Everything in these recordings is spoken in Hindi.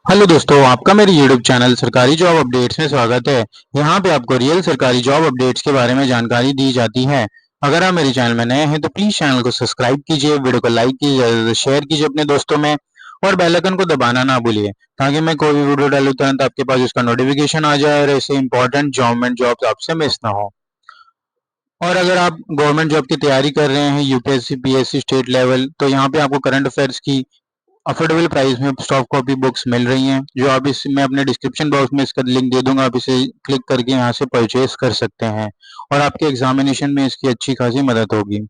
हेलो दोस्तों, आपका मेरे यूट्यूब चैनल सरकारी जॉब अपडेट्स में स्वागत है। यहाँ पे आपको रियल सरकारी जॉब अपडेट्स के बारे में जानकारी दी जाती है। अगर आप मेरे चैनल में नए हैं तो प्लीज चैनल को सब्सक्राइब कीजिए, वीडियो को लाइक कीजिए, ज़्यादा से शेयर कीजिए अपने दोस्तों में और बेल आइकन को दबाना ना भूलिए ताकि मैं कोई भी वीडियो डालूं तुरंत आपके पास उसका नोटिफिकेशन आ जाए और ऐसे इंपॉर्टेंट गवर्नमेंट जॉब्स आपसे मिस ना हो। और अगर आप गवर्नमेंट जॉब की तैयारी कर रहे हैं यूपीएससी, पीएससी, स्टेट लेवल, तो यहाँ पे आपको करंट अफेयर्स की अफोर्डेबल प्राइस में सॉफ्ट कॉपी बुक्स मिल रही हैं, जो आप इस मैं अपने डिस्क्रिप्शन बॉक्स में इसका लिंक दे दूंगा। आप इसे क्लिक करके यहाँ से परचेज कर सकते हैं और आपके एग्जामिनेशन में इसकी अच्छी खासी मदद होगी।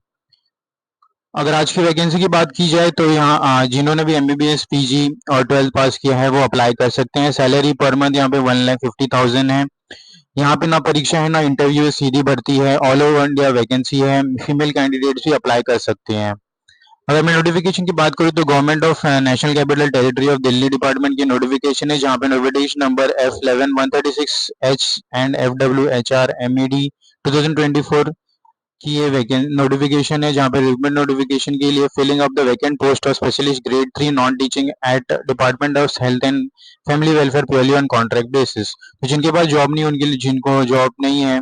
अगर आज की वैकेंसी की बात की जाए तो यहाँ जिन्होंने भी एमबीबीएस, पीजी और 12th पास किया है वो अप्लाई कर सकते हैं। सैलरी पर मंथ यहाँ पे 1,50,000 है। यहाँ पे ना परीक्षा है ना इंटरव्यू है, सीधी भर्ती है, ऑल ओवर इंडिया वैकेंसी है। फीमेल कैंडिडेट्स भी अप्लाई कर सकते हैं। अगर मैं नोटिफिकेशन की बात करूँ तो government of national capital territory of Delhi department की नोटिफिकेशन है, जहाँ पे notification number F11-136H and FWHR-MED 2024 की ये वैकेंट नोटिफिकेशन है, जहाँ पे रिक्रूटमेंट नोटिफिकेशन के लिए filling of the vacant post of specialist grade 3 non teaching at department of health and family welfare purely on contract basis. तो जिनके पास जॉब नहीं, उनके लिए, जिनको जॉब नहीं है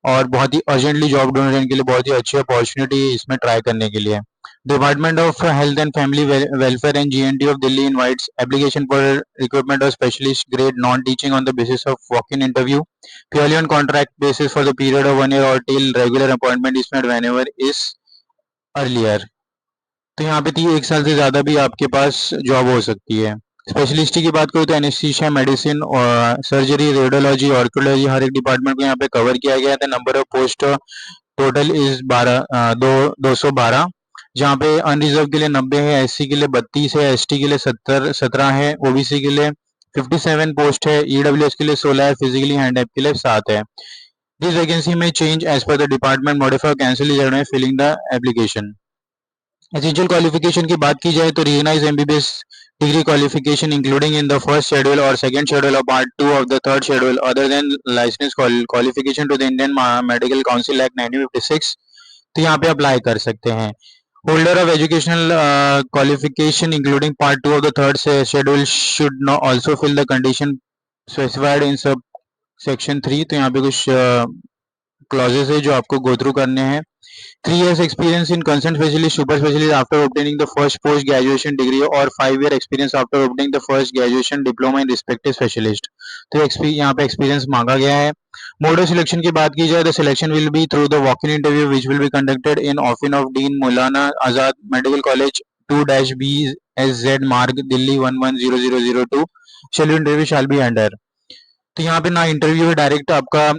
और बहुत ही अर्जेंटली जॉब ढूंढ रहे हैं, इनके लिए बहुत ही अच्छी अपॉर्चुनिटी है इसमें ट्राई करने के लिए। Department of health and family welfare and GNT of Delhi invites application for recruitment of specialist grade non teaching on the basis of walk in interview purely on contract basis for the period of 1 year और till regular appointment is made whenever is earlier. तो यहाँ पे 1 साल से ज्यादा भी आपके पास जॉब हो सकती है। स्पेशलिस्ट की बात करूँ तो एनेस्थीसिया, मेडिसिन और सर्जरी, रेडियोलॉजी, ऑर्कोलॉजी, हर एक डिपार्टमेंट को यहाँ पे कवर किया गया था। Number of post total is 212, जहाँ पे अनरिजर्व के लिए 90 है, एससी के लिए 32 है, एसटी के लिए 17 है, ओबीसी के लिए 57 पोस्ट है, ईडब्ल्यूएस के लिए 16 है, फिजिकली हैंडिकैप के लिए 7 है। दिस वैकेंसी में change as per the department modify cancel is filling the application. Essential qualification की बात की जाए तो recognise MBBS degree qualification including in the first schedule और second schedule of part 2 of the third schedule other than licence qualification to the Indian Medical Council Act 1956। तो यहाँ पे अप्लाई कर सकते हैं। Holder of educational qualification including part 2 of the third schedule should also fill the condition specified in sub section 3। तो यहाँ पे कुछ क्लॉजेस है जो आपको गो थ्रू करने हैं। 3 years experience in concerned specialist, super specialist after obtaining the first post graduation degree और 5 year experience after obtaining the first graduation diploma in respective specialist। तो यहाँ पे एक्सपीरियंस मांगा गया है। मोड ऑफ सिलेक्शन की बात की जाए तो selection will be through the walk in interview which will be conducted in office of dean Maulana Azad medical college 2-BSZ मार्ग Delhi 110002। Schedule interview shall be under. तो यहाँ पे ना इंटरव्यू है, डायरेक्ट आपका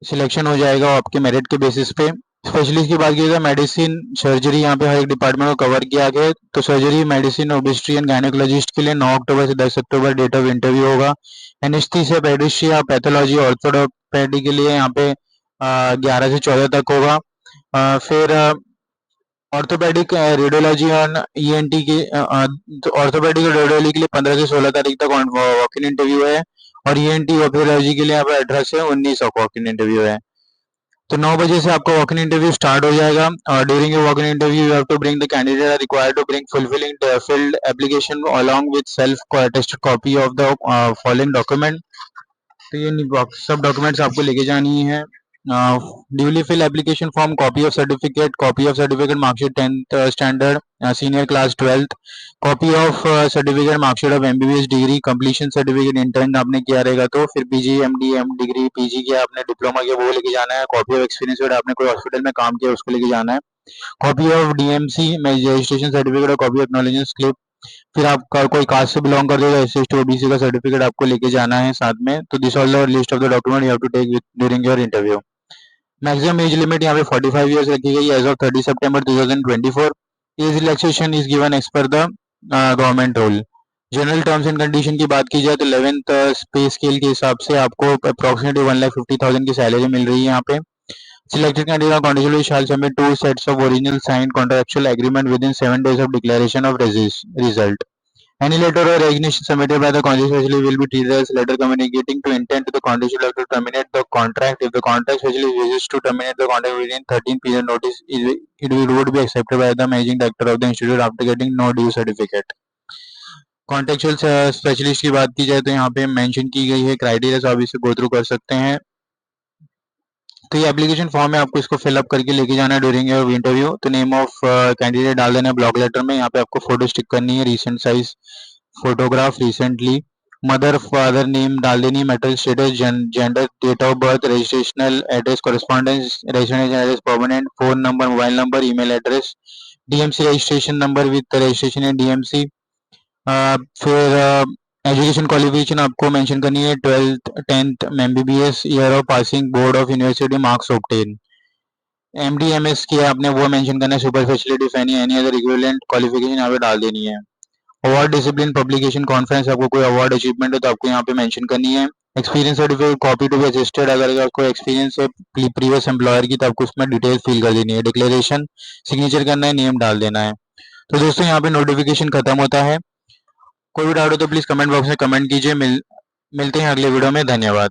सिलेक्शन हो जाएगा आपके मेरिट के बेसिस पे। स्पेशलिस्ट की बात की जाए मेडिसिन, सर्जरी, यहाँ पे हर एक डिपार्टमेंट को कवर किया गया है। तो सर्जरी, मेडिसिन, ओबिस्ट्री एंड गायनेकोलॉजिस्ट के लिए 9 अक्टूबर से 10 अक्टूबर डेट ऑफ इंटरव्यू होगा। एनेस्थीसिया, पेडिस्ट्रिया, पैथोलॉजी, ऑर्थोपेडी के लिए यहाँ पे 11 से 14 तक होगा। फिर ऑर्थोपेडिक, रेडियोलॉजी और ईएनटी की ऑर्थोपेडिक और रेडियोलॉजी के लिए 15 से 16 तारीख तक वॉक इन इंटरव्यू है और ईएनटी ऑर्थोलॉजी के लिए यहाँ पे 18 से 19 तक वॉक इन इंटरव्यू है। तो 9 बजे से आपका वॉक इन इंटरव्यू स्टार्ट हो जाएगा और during your walk in interview you have to bring the candidate are required to bring fulfilling filled application along with self attested copy of the following document. तो ये सब डॉक्यूमेंट्स आपको लेके जानी है। Duly fill application form, copy of certificate, marksheet 10th standard, senior class 12th, copy of certificate marksheet of MBBS degree completion certificate, intern आपने किया रहेगा तो, फिर PG, MD, M degree, PG किया आपने, डिप्लोमा किया, वो लेके जाना है। कॉपी ऑफ एक्सपीरियंस, आपने कोई हॉस्पिटल में काम किया उसको लेके जाना है। Copy of DMC registration certificate और कॉपी ऑफ एक्नॉलेजमेंट स्लिप। फिर आपका कोई कास्ट से बिलोंग करते हो तो S C S T OBC का सर्टिफिकेट आपको लेके जाना है साथ में। तो this all the list of the document you have to take during your interview. Maximum age limit यहाँ पे 45 ईयर्स रखी गई एज ऑफ 30 सितंबर 2024। Age relaxation is given as per the government rule. General terms and condition की बात की जाए तो 11th पे स्केल के हिसाब से आपको अप्रोक्सीमेटली 1,50,000 की सैलरी मिल रही है यहाँ पे। Selected candidate conditionally shall submit 2 sets of original signed contractual agreement within 7 days of declaration of result. Any letter or resignation submitted by the contract specialist will be treated as letter communicating to intent to the contract specialist to terminate the contract. If the contract specialist wishes to terminate the contract within 13 period notice, would be accepted by the managing director of the institute after getting no due certificate. Contractual specialist की बात की जाए तो यहाँ पे मेंशन की गई है क्राइटेरिया, तो आप इसे गो थ्रू कर सकते हैं। तो ये एप्लीकेशन फॉर्म है, आपको इसको फिलअप करके लेके जाना है ड्यूरिंग योर इंटरव्यू। तो नेम ऑफ कैंडिडेट डाल देना है ब्लॉक लेटर में। यहाँ पे आपको फोटो स्टिक करनी है, recent size photograph recently. Mother father name डाल देनी है, metal status, gender, date of birth, registrational address, correspondence residential address, permanent, phone number, mobile number, email address, DMC registration number with registration in DMC. फिर एजुकेशन क्वालिफिकेशन आपको मेंशन करनी है, 12th 10th MBBS, year of passing, board of university, marks obtain. MD MS किया आपने वो मेंशन करना है, super facility any any other equivalent qualification यहाँ पे डाल देनी है। अवार्ड, डिसिप्लिन, पब्लिकेशन, कॉन्फ्रेंस, आपको कोई अवार्ड अचीवमेंट है तो आपको यहाँ पे मेंशन करनी है। Experience certificate copy to be assisted, अगर आपको एक्सपीरियंस है प्रीवियस एम्प्लॉयर की तो आपको उसमें डिटेल फिल कर देनी है। डिक्लेरेशन सिग्नेचर करना है, नेम डाल देना है। तो दोस्तों यहाँ पे नोटिफिकेशन खत्म होता है। कोई भी डाउट हो तो प्लीज कमेंट बॉक्स में कमेंट कीजिए। मिलते हैं अगले वीडियो में। धन्यवाद।